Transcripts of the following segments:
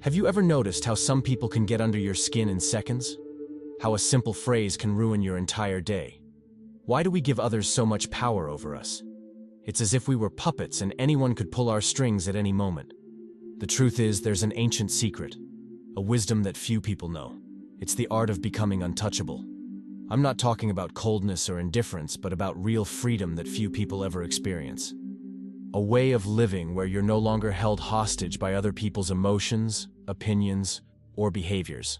Have you ever noticed how some people can get under your skin in seconds? How a simple phrase can ruin your entire day? Why do we give others so much power over us? It's as if we were puppets and anyone could pull our strings at any moment. The truth is, there's an ancient secret, a wisdom that few people know. It's the art of becoming untouchable. I'm not talking about coldness or indifference, but about real freedom that few people ever experience. A way of living where you're no longer held hostage by other people's emotions, opinions, or behaviors.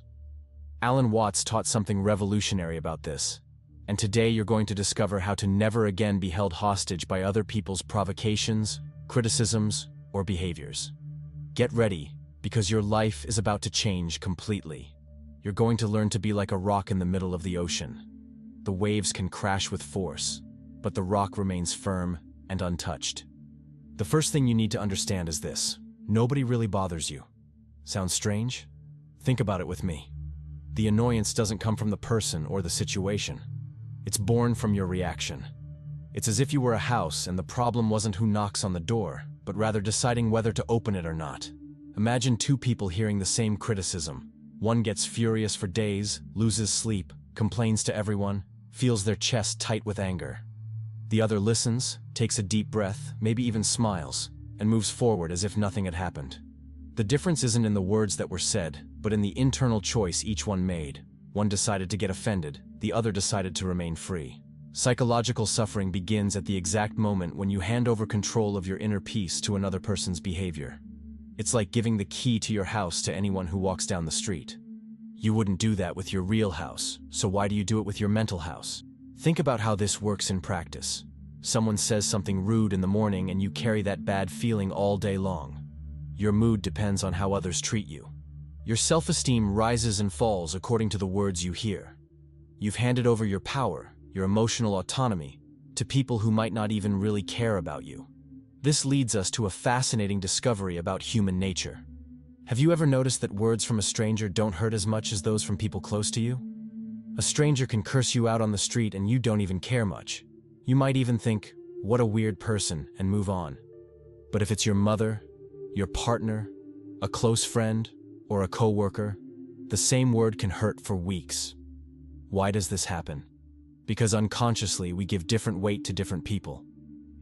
Alan Watts taught something revolutionary about this, and today you're going to discover how to never again be held hostage by other people's provocations, criticisms, or behaviors. Get ready, because your life is about to change completely. You're going to learn to be like a rock in the middle of the ocean. The waves can crash with force, but the rock remains firm and untouched. The first thing you need to understand is this: nobody really bothers you. Sounds strange? Think about it with me. The annoyance doesn't come from the person or the situation. It's born from your reaction. It's as if you were a house and the problem wasn't who knocks on the door, but rather deciding whether to open it or not. Imagine two people hearing the same criticism. One gets furious for days, loses sleep, complains to everyone, feels their chest tight with anger. The other listens, takes a deep breath, maybe even smiles, and moves forward as if nothing had happened. The difference isn't in the words that were said, but in the internal choice each one made. One decided to get offended, the other decided to remain free. Psychological suffering begins at the exact moment when you hand over control of your inner peace to another person's behavior. It's like giving the key to your house to anyone who walks down the street. You wouldn't do that with your real house, so why do you do it with your mental house? Think about how this works in practice. Someone says something rude in the morning and you carry that bad feeling all day long. Your mood depends on how others treat you. Your self-esteem rises and falls according to the words you hear. You've handed over your power, your emotional autonomy, to people who might not even really care about you. This leads us to a fascinating discovery about human nature. Have you ever noticed that words from a stranger don't hurt as much as those from people close to you? A stranger can curse you out on the street and you don't even care much. You might even think, "What a weird person," and move on. But if it's your mother, your partner, a close friend, or a coworker, the same word can hurt for weeks. Why does this happen? Because unconsciously we give different weight to different people.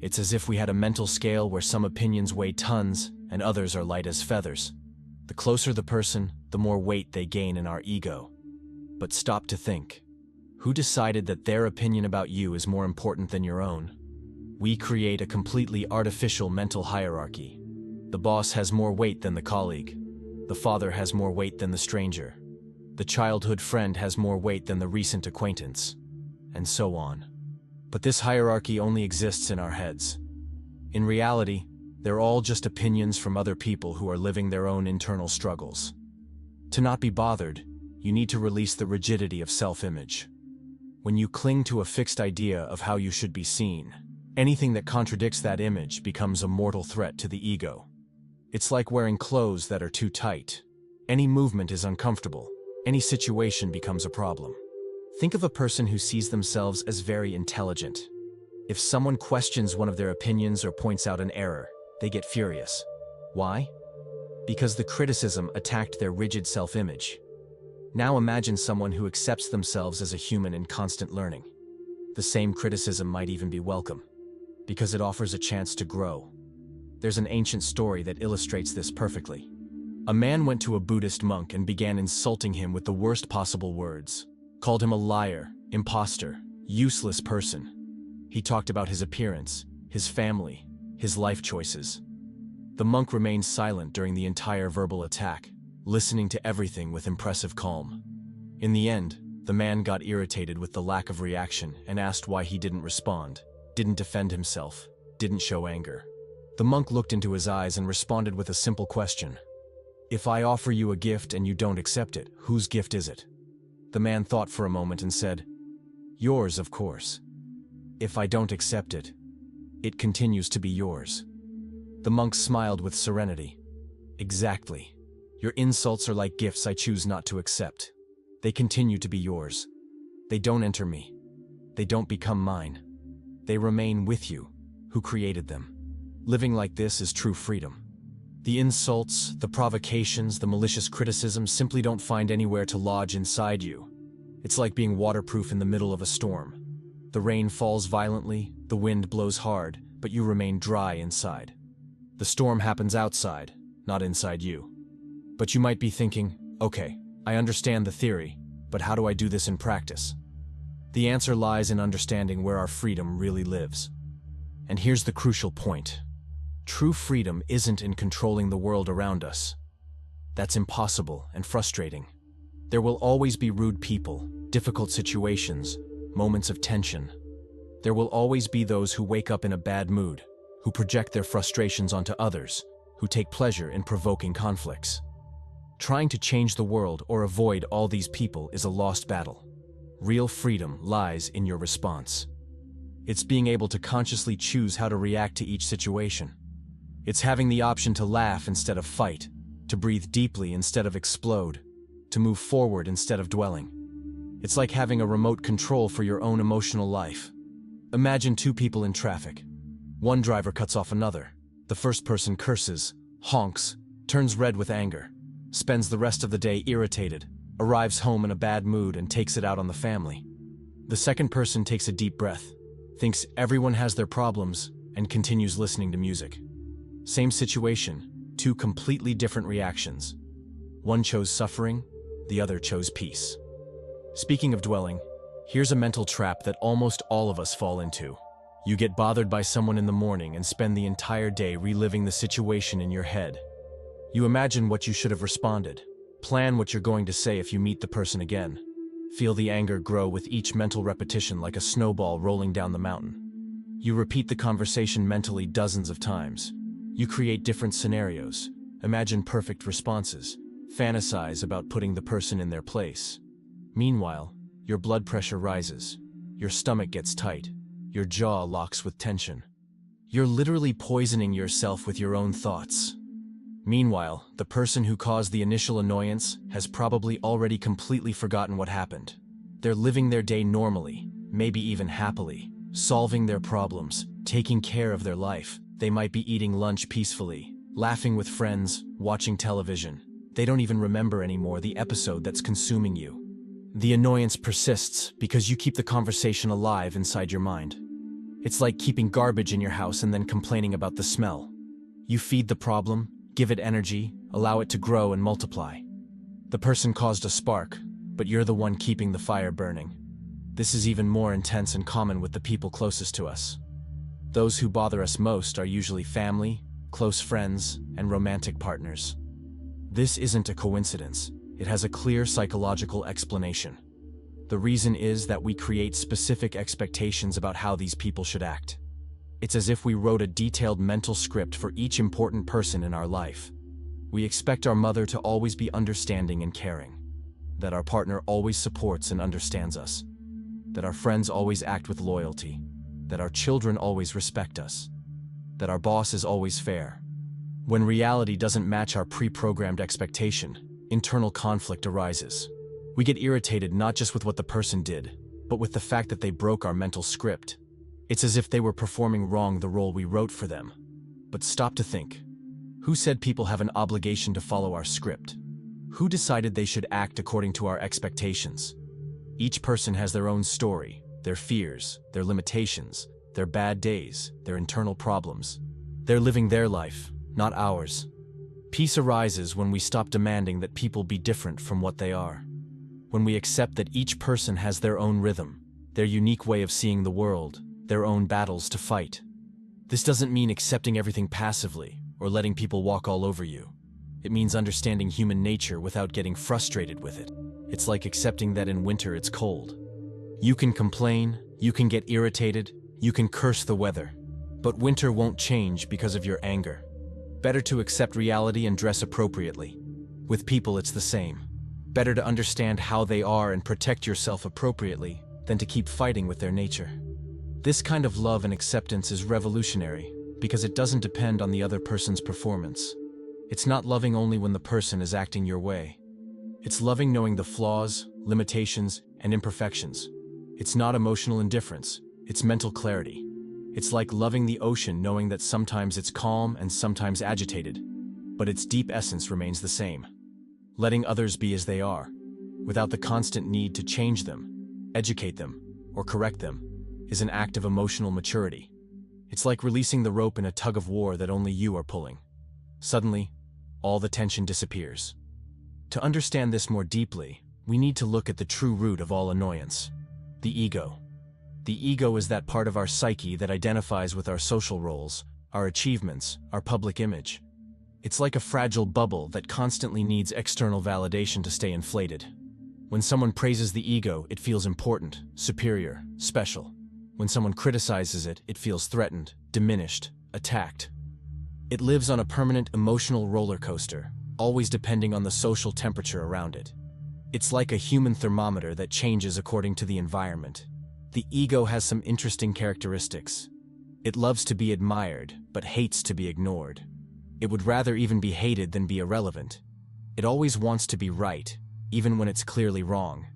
It's as if we had a mental scale where some opinions weigh tons and others are light as feathers. The closer the person, the more weight they gain in our ego. But stop to think. Who decided that their opinion about you is more important than your own? We create a completely artificial mental hierarchy. The boss has more weight than the colleague. The father has more weight than the stranger. The childhood friend has more weight than the recent acquaintance. And so on. But this hierarchy only exists in our heads. In reality, they're all just opinions from other people who are living their own internal struggles. To not be bothered, you need to release the rigidity of self-image. When you cling to a fixed idea of how you should be seen, anything that contradicts that image becomes a mortal threat to the ego. It's like wearing clothes that are too tight. Any movement is uncomfortable. Any situation becomes a problem. Think of a person who sees themselves as very intelligent. If someone questions one of their opinions or points out an error, they get furious. Why? Because the criticism attacked their rigid self-image. Now imagine someone who accepts themselves as a human in constant learning. The same criticism might even be welcome, because it offers a chance to grow. There's an ancient story that illustrates this perfectly. A man went to a Buddhist monk and began insulting him with the worst possible words. Called him a liar, imposter, useless person. He talked about his appearance, his family, his life choices. The monk remained silent during the entire verbal attack, listening to everything with impressive calm. In the end, the man got irritated with the lack of reaction and asked why he didn't respond, didn't defend himself, didn't show anger. The monk looked into his eyes and responded with a simple question. "If I offer you a gift and you don't accept it, whose gift is it?" The man thought for a moment and said, "Yours, of course. If I don't accept it, it continues to be yours." The monk smiled with serenity. "Exactly. Your insults are like gifts I choose not to accept. They continue to be yours. They don't enter me. They don't become mine. They remain with you, who created them. Living like this is true freedom. The insults, the provocations, the malicious criticisms simply don't find anywhere to lodge inside you. It's like being waterproof in the middle of a storm. The rain falls violently, the wind blows hard, but you remain dry inside. The storm happens outside, not inside you. But you might be thinking, okay, I understand the theory, but how do I do this in practice? The answer lies in understanding where our freedom really lives. And here's the crucial point. True freedom isn't in controlling the world around us. That's impossible and frustrating. There will always be rude people, difficult situations, moments of tension. There will always be those who wake up in a bad mood, who project their frustrations onto others, who take pleasure in provoking conflicts. Trying to change the world or avoid all these people is a lost battle. Real freedom lies in your response. It's being able to consciously choose how to react to each situation. It's having the option to laugh instead of fight, to breathe deeply instead of explode, to move forward instead of dwelling. It's like having a remote control for your own emotional life. Imagine two people in traffic. One driver cuts off another. The first person curses, honks, turns red with anger, spends the rest of the day irritated, arrives home in a bad mood and takes it out on the family. The second person takes a deep breath, thinks everyone has their problems, and continues listening to music. Same situation, two completely different reactions. One chose suffering, the other chose peace. Speaking of dwelling, here's a mental trap that almost all of us fall into. You get bothered by someone in the morning and spend the entire day reliving the situation in your head. You imagine what you should have responded, plan what you're going to say if you meet the person again. Feel the anger grow with each mental repetition like a snowball rolling down the mountain. You repeat the conversation mentally dozens of times. You create different scenarios, imagine perfect responses, fantasize about putting the person in their place. Meanwhile, your blood pressure rises, your stomach gets tight, your jaw locks with tension. You're literally poisoning yourself with your own thoughts. Meanwhile, the person who caused the initial annoyance has probably already completely forgotten what happened. They're living their day normally, maybe even happily, solving their problems, taking care of their life. They might be eating lunch peacefully, laughing with friends, watching television. They don't even remember anymore the episode that's consuming you. The annoyance persists because you keep the conversation alive inside your mind. It's like keeping garbage in your house and then complaining about the smell. You feed the problem, give it energy, allow it to grow and multiply. The person caused a spark, but you're the one keeping the fire burning. This is even more intense and common with the people closest to us. Those who bother us most are usually family, close friends, and romantic partners. This isn't a coincidence. It has a clear psychological explanation. The reason is that we create specific expectations about how these people should act. It's as if we wrote a detailed mental script for each important person in our life. We expect our mother to always be understanding and caring, that our partner always supports and understands us, that our friends always act with loyalty, that our children always respect us, that our boss is always fair. When reality doesn't match our pre-programmed expectation, internal conflict arises. We get irritated not just with what the person did, but with the fact that they broke our mental script. It's as if they were performing wrong the role we wrote for them. But stop to think. Who said people have an obligation to follow our script? Who decided they should act according to our expectations? Each person has their own story, their fears, their limitations, their bad days, their internal problems. They're living their life, not ours. Peace arises when we stop demanding that people be different from what they are. When we accept that each person has their own rhythm, their unique way of seeing the world, their own battles to fight. This doesn't mean accepting everything passively or letting people walk all over you. It means understanding human nature without getting frustrated with it. It's like accepting that in winter it's cold. You can complain, you can get irritated, you can curse the weather, but winter won't change because of your anger. Better to accept reality and dress appropriately. With people, it's the same. Better to understand how they are and protect yourself appropriately than to keep fighting with their nature. This kind of love and acceptance is revolutionary because it doesn't depend on the other person's performance. It's not loving only when the person is acting your way. It's loving knowing the flaws, limitations, and imperfections. It's not emotional indifference, it's mental clarity. It's like loving the ocean knowing that sometimes it's calm and sometimes agitated. but its deep essence remains the same. Letting others be as they are, without the constant need to change them, educate them, or correct them, is an act of emotional maturity. It's like releasing the rope in a tug of war that only you are pulling. Suddenly, all the tension disappears. To understand this more deeply, we need to look at the true root of all annoyance: the ego. The ego is that part of our psyche that identifies with our social roles, our achievements, our public image. It's like a fragile bubble that constantly needs external validation to stay inflated. When someone praises the ego, it feels important, superior, special. When someone criticizes it, it feels threatened, diminished, attacked. It lives on a permanent emotional roller coaster, always depending on the social temperature around it. It's like a human thermometer that changes according to the environment. The ego has some interesting characteristics. It loves to be admired, but hates to be ignored. It would rather even be hated than be irrelevant. It always wants to be right, even when it's clearly wrong.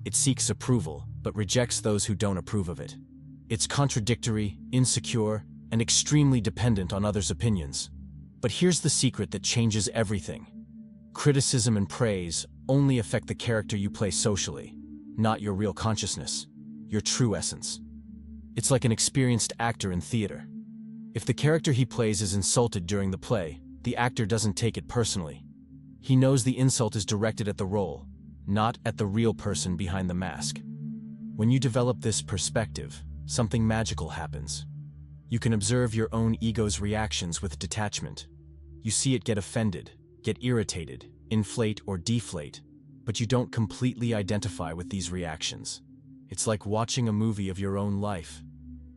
It seeks approval, but rejects those who don't approve of it. It's contradictory, insecure, and extremely dependent on others' opinions. But here's the secret that changes everything. Criticism and praise only affect the character you play socially, not your real consciousness, your true essence. It's like an experienced actor in theater. If the character he plays is insulted during the play, the actor doesn't take it personally. He knows the insult is directed at the role, not at the real person behind the mask. When you develop this perspective, something magical happens. You can observe your own ego's reactions with detachment. You see it get offended, get irritated, inflate or deflate, but you don't completely identify with these reactions. It's like watching a movie of your own life.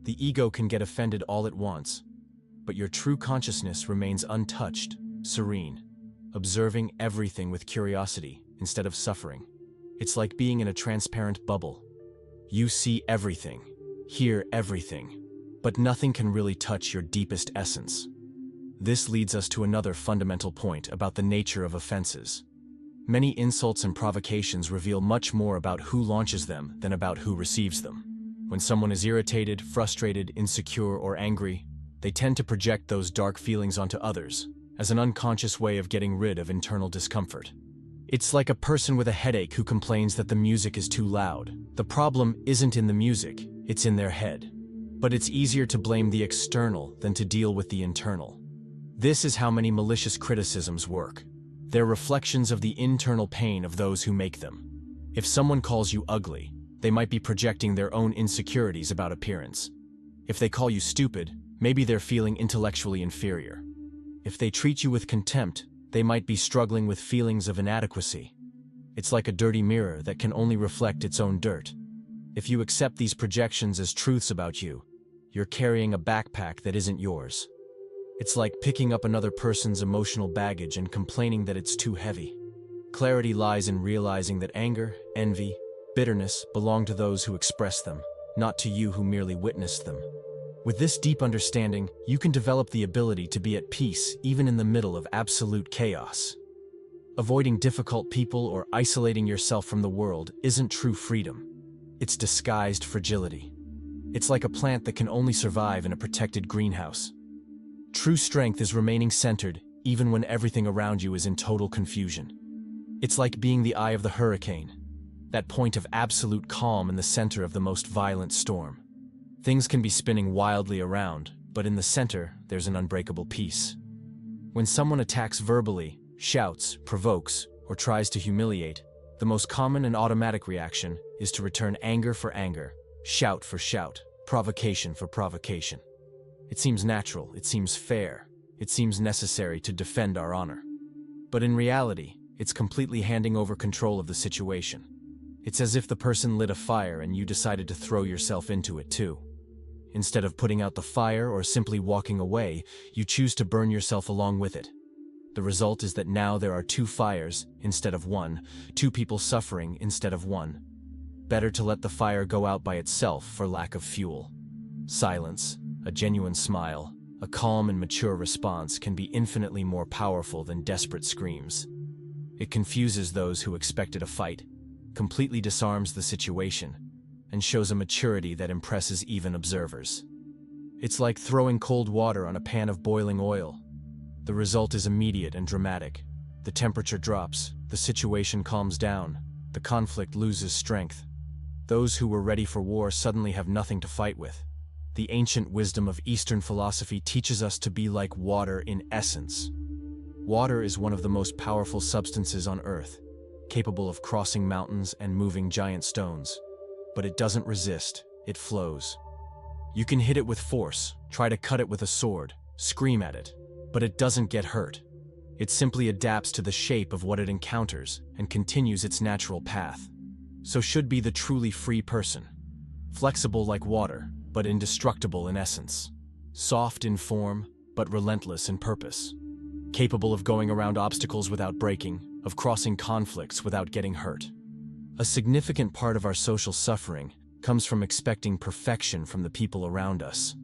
The ego can get offended all it wants, but your true consciousness remains untouched, serene, observing everything with curiosity instead of suffering. It's like being in a transparent bubble. You see everything, hear everything, but nothing can really touch your deepest essence. This leads us to another fundamental point about the nature of offenses. Many insults and provocations reveal much more about who launches them than about who receives them. When someone is irritated, frustrated, insecure, or angry, they tend to project those dark feelings onto others, as an unconscious way of getting rid of internal discomfort. It's like a person with a headache who complains that the music is too loud. The problem isn't in the music, it's in their head. But it's easier to blame the external than to deal with the internal. This is how many malicious criticisms work. They're reflections of the internal pain of those who make them. If someone calls you ugly, they might be projecting their own insecurities about appearance. If they call you stupid, maybe they're feeling intellectually inferior. If they treat you with contempt, they might be struggling with feelings of inadequacy. It's like a dirty mirror that can only reflect its own dirt. If you accept these projections as truths about you, you're carrying a backpack that isn't yours. It's like picking up another person's emotional baggage and complaining that it's too heavy. Clarity lies in realizing that anger, envy, bitterness belong to those who express them, not to you who merely witnessed them. With this deep understanding, you can develop the ability to be at peace even in the middle of absolute chaos. Avoiding difficult people or isolating yourself from the world isn't true freedom. It's disguised fragility. It's like a plant that can only survive in a protected greenhouse. True strength is remaining centered even when everything around you is in total confusion. It's like being the eye of the hurricane, that point of absolute calm in the center of the most violent storm. Things can be spinning wildly around, but in the center, there's an unbreakable peace. When someone attacks verbally, shouts, provokes, or tries to humiliate, the most common and automatic reaction is to return anger for anger, shout for shout, provocation for provocation. It seems natural, it seems fair, it seems necessary to defend our honor. But in reality, it's completely handing over control of the situation. It's as if the person lit a fire and you decided to throw yourself into it too. Instead of putting out the fire or simply walking away, you choose to burn yourself along with it. The result is that now there are two fires instead of one, two people suffering instead of one. Better to let the fire go out by itself for lack of fuel. Silence, a genuine smile, a calm and mature response can be infinitely more powerful than desperate screams. It confuses those who expected a fight, completely disarms the situation, and shows a maturity that impresses even observers. It's like throwing cold water on a pan of boiling oil. The result is immediate and dramatic. The temperature drops, the situation calms down, the conflict loses strength. Those who were ready for war suddenly have nothing to fight with. The ancient wisdom of Eastern philosophy teaches us to be like water in essence. Water is one of the most powerful substances on Earth, capable of crossing mountains and moving giant stones. But it doesn't resist, it flows. You can hit it with force, try to cut it with a sword, scream at it, but it doesn't get hurt. It simply adapts to the shape of what it encounters and continues its natural path. So should be the truly free person. Flexible like water, but indestructible in essence. Soft in form, but relentless in purpose. Capable of going around obstacles without breaking, of crossing conflicts without getting hurt. A significant part of our social suffering comes from expecting perfection from the people around us.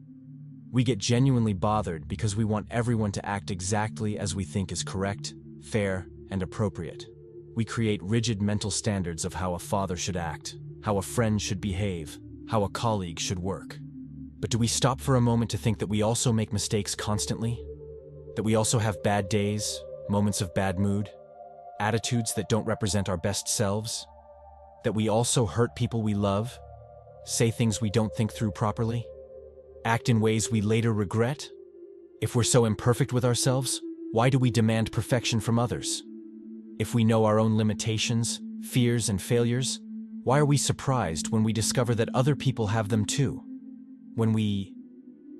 We get genuinely bothered because we want everyone to act exactly as we think is correct, fair, and appropriate. We create rigid mental standards of how a father should act, how a friend should behave, how a colleague should work. But do we stop for a moment to think that we also make mistakes constantly? That we also have bad days, moments of bad mood, attitudes that don't represent our best selves? That we also hurt people we love, say things we don't think through properly, act in ways we later regret? If we're so imperfect with ourselves, why do we demand perfection from others? If we know our own limitations, fears, and failures, why are we surprised when we discover that other people have them too? When we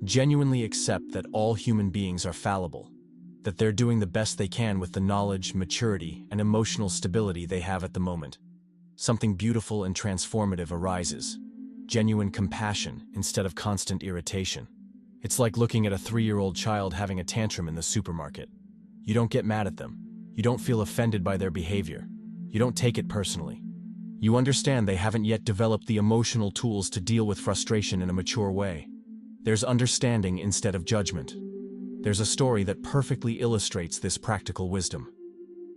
genuinely accept that all human beings are fallible, that they're doing the best they can with the knowledge, maturity, and emotional stability they have at the moment, something beautiful and transformative arises. Genuine compassion instead of constant irritation. It's like looking at a 3-year-old child having a tantrum in the supermarket. You don't get mad at them. You don't feel offended by their behavior. You don't take it personally. You understand they haven't yet developed the emotional tools to deal with frustration in a mature way. There's understanding instead of judgment. There's a story that perfectly illustrates this practical wisdom.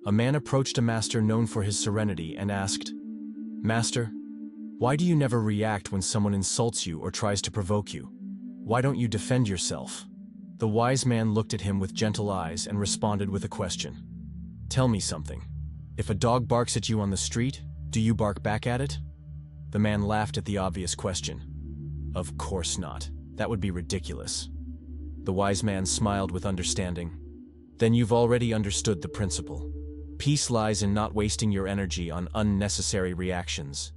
A man approached a master known for his serenity and asked, "Master, why do you never react when someone insults you or tries to provoke you? Why don't you defend yourself?" The wise man looked at him with gentle eyes and responded with a question. "Tell me something. If a dog barks at you on the street, do you bark back at it?" The man laughed at the obvious question. "Of course not. That would be ridiculous." The wise man smiled with understanding. "Then you've already understood the principle. Peace lies in not wasting your energy on unnecessary reactions.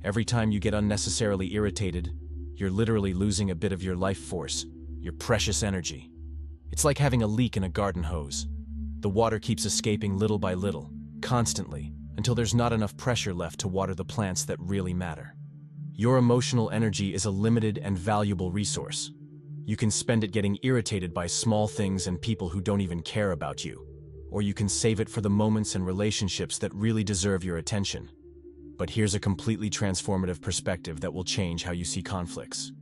Every time you get unnecessarily irritated, you're literally losing a bit of your life force, your precious energy. It's like having a leak in a garden hose. The water keeps escaping little by little, constantly, until there's not enough pressure left to water the plants that really matter. Your emotional energy is a limited and valuable resource. You can spend it getting irritated by small things and people who don't even care about you, or you can save it for the moments and relationships that really deserve your attention. But here's a completely transformative perspective that will change how you see conflicts.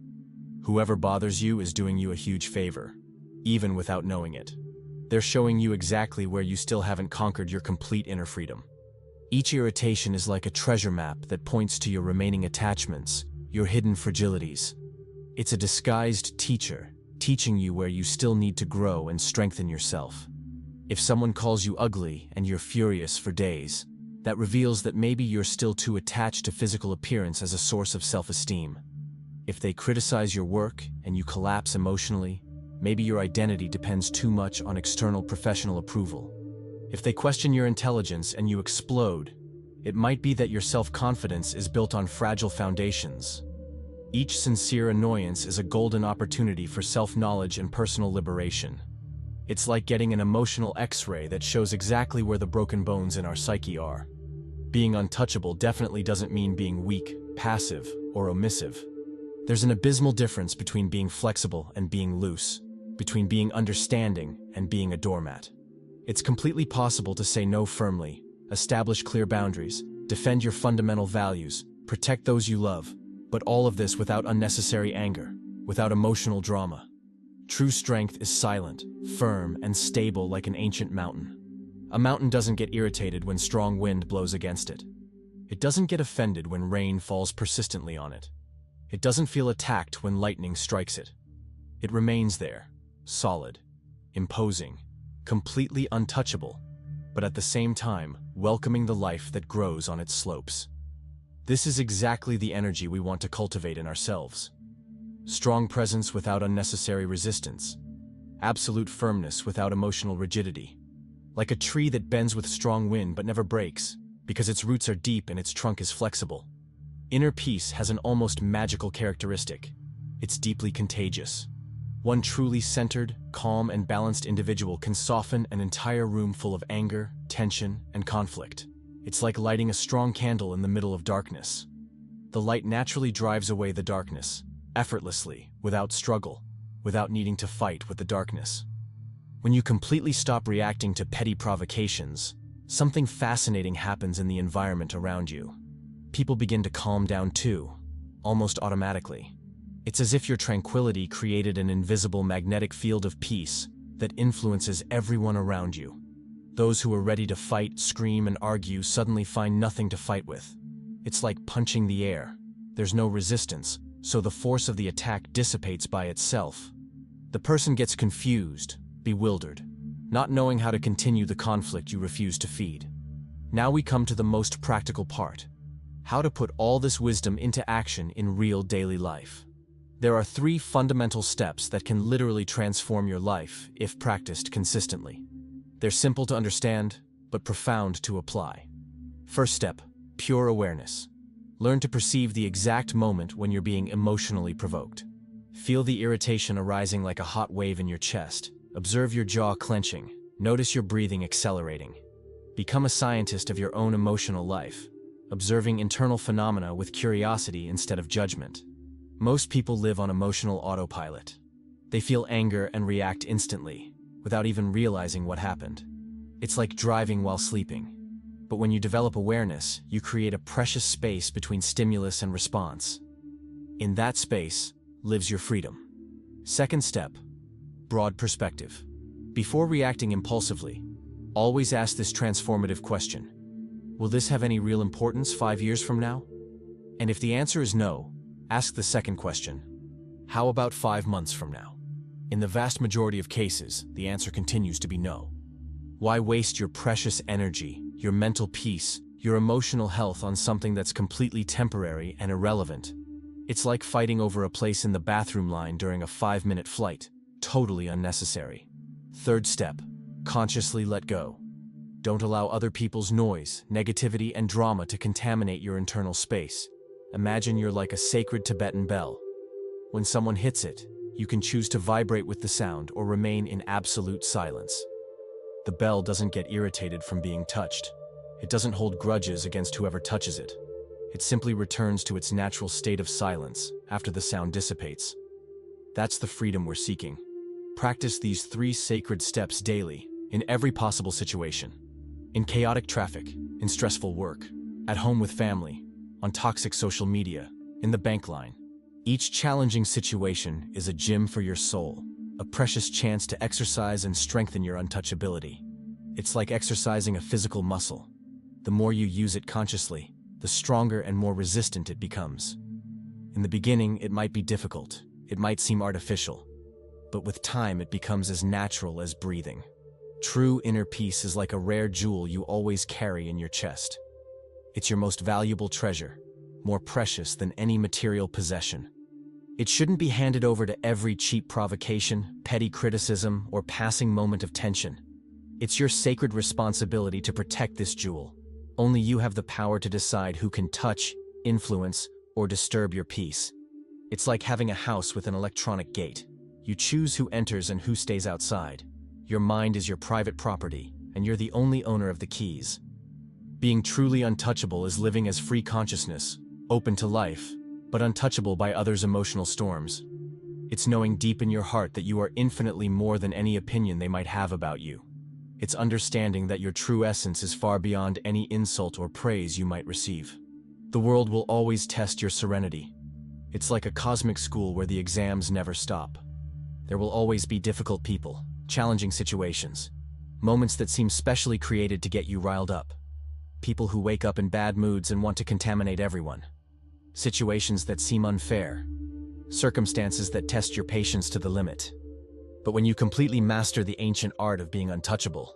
Whoever bothers you is doing you a huge favor, even without knowing it. They're showing you exactly where you still haven't conquered your complete inner freedom. Each irritation is like a treasure map that points to your remaining attachments, your hidden fragilities. It's a disguised teacher, teaching you where you still need to grow and strengthen yourself. If someone calls you ugly and you're furious for days, that reveals that maybe you're still too attached to physical appearance as a source of self-esteem. If they criticize your work and you collapse emotionally, maybe your identity depends too much on external professional approval. If they question your intelligence and you explode, it might be that your self-confidence is built on fragile foundations. Each sincere annoyance is a golden opportunity for self-knowledge and personal liberation. It's like getting an emotional X-ray that shows exactly where the broken bones in our psyche are. Being untouchable definitely doesn't mean being weak, passive, or omissive. There's an abysmal difference between being flexible and being loose, between being understanding and being a doormat. It's completely possible to say no firmly, establish clear boundaries, defend your fundamental values, protect those you love, but all of this without unnecessary anger, without emotional drama. True strength is silent, firm, and stable like an ancient mountain. A mountain doesn't get irritated when strong wind blows against it. It doesn't get offended when rain falls persistently on it. It doesn't feel attacked when lightning strikes it. It remains there, solid, imposing, completely untouchable, but at the same time, welcoming the life that grows on its slopes. This is exactly the energy we want to cultivate in ourselves. Strong presence without unnecessary resistance. Absolute firmness without emotional rigidity. Like a tree that bends with strong wind but never breaks, because its roots are deep and its trunk is flexible. Inner peace has an almost magical characteristic. It's deeply contagious. One truly centered, calm, and balanced individual can soften an entire room full of anger, tension, and conflict. It's like lighting a strong candle in the middle of darkness. The light naturally drives away the darkness, effortlessly, without struggle, without needing to fight with the darkness. When you completely stop reacting to petty provocations, something fascinating happens in the environment around you. People begin to calm down too, almost automatically. It's as if your tranquility created an invisible magnetic field of peace that influences everyone around you. Those who are ready to fight, scream, and argue suddenly find nothing to fight with. It's like punching the air. There's no resistance, so the force of the attack dissipates by itself. The person gets confused, bewildered, not knowing how to continue the conflict you refuse to feed. Now we come to the most practical part: how to put all this wisdom into action in real daily life. There are 3 fundamental steps that can literally transform your life if practiced consistently. They're simple to understand, but profound to apply. First step: pure awareness. Learn to perceive the exact moment when you're being emotionally provoked. Feel the irritation arising like a hot wave in your chest. Observe your jaw clenching. Notice your breathing accelerating. Become a scientist of your own emotional life, observing internal phenomena with curiosity instead of judgment. Most people live on emotional autopilot. They feel anger and react instantly, without even realizing what happened. It's like driving while sleeping. But when you develop awareness, you create a precious space between stimulus and response. In that space lives your freedom. Second step: broad perspective. Before reacting impulsively, always ask this transformative question: will this have any real importance 5 years from now? And if the answer is no, ask the second question: how about 5 months from now? In the vast majority of cases, the answer continues to be no. Why waste your precious energy, your mental peace, your emotional health on something that's completely temporary and irrelevant? It's like fighting over a place in the bathroom line during a 5-minute flight. Totally unnecessary. Third step: consciously let go. Don't allow other people's noise, negativity, and drama to contaminate your internal space. Imagine you're like a sacred Tibetan bell. When someone hits it, you can choose to vibrate with the sound or remain in absolute silence. The bell doesn't get irritated from being touched. It doesn't hold grudges against whoever touches it. It simply returns to its natural state of silence after the sound dissipates. That's the freedom we're seeking. Practice these 3 sacred steps daily, in every possible situation. In chaotic traffic, in stressful work, at home with family, on toxic social media, in the bank line. Each challenging situation is a gym for your soul, a precious chance to exercise and strengthen your untouchability. It's like exercising a physical muscle. The more you use it consciously, the stronger and more resistant it becomes. In the beginning, it might be difficult. It might seem artificial. But with time, it becomes as natural as breathing. True inner peace is like a rare jewel you always carry in your chest. It's your most valuable treasure, more precious than any material possession. It shouldn't be handed over to every cheap provocation, petty criticism, or passing moment of tension. It's your sacred responsibility to protect this jewel. Only you have the power to decide who can touch, influence, or disturb your peace. It's like having a house with an electronic gate. You choose who enters and who stays outside. Your mind is your private property, and you're the only owner of the keys. Being truly untouchable is living as free consciousness, open to life, but untouchable by others' emotional storms. It's knowing deep in your heart that you are infinitely more than any opinion they might have about you. It's understanding that your true essence is far beyond any insult or praise you might receive. The world will always test your serenity. It's like a cosmic school where the exams never stop. There will always be difficult people, challenging situations, moments that seem specially created to get you riled up. People who wake up in bad moods and want to contaminate everyone. Situations that seem unfair. Circumstances that test your patience to the limit. But when you completely master the ancient art of being untouchable,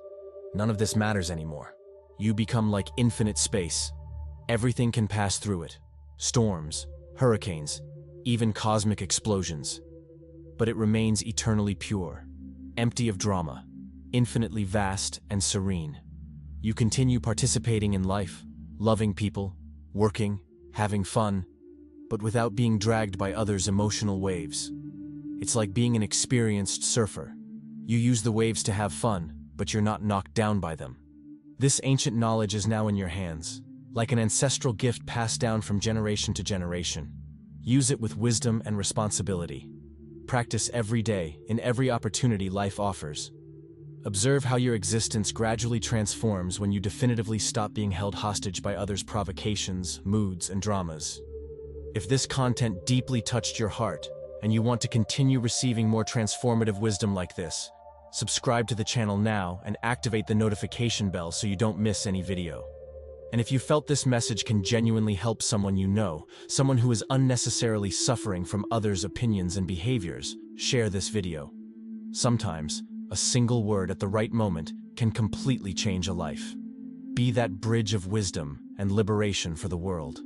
none of this matters anymore. You become like infinite space. Everything can pass through it. Storms, hurricanes, even cosmic explosions. But it remains eternally pure, empty of drama, infinitely vast and serene. You continue participating in life, loving people, working, having fun, but without being dragged by others' emotional waves. It's like being an experienced surfer. You use the waves to have fun, but you're not knocked down by them. This ancient knowledge is now in your hands, like an ancestral gift passed down from generation to generation. Use it with wisdom and responsibility. Practice every day, in every opportunity life offers. Observe how your existence gradually transforms when you definitively stop being held hostage by others' provocations, moods, and dramas. If this content deeply touched your heart, and you want to continue receiving more transformative wisdom like this, subscribe to the channel now and activate the notification bell so you don't miss any video. And if you felt this message can genuinely help someone you know, someone who is unnecessarily suffering from others' opinions and behaviors, share this video. Sometimes, a single word at the right moment can completely change a life. Be that bridge of wisdom and liberation for the world.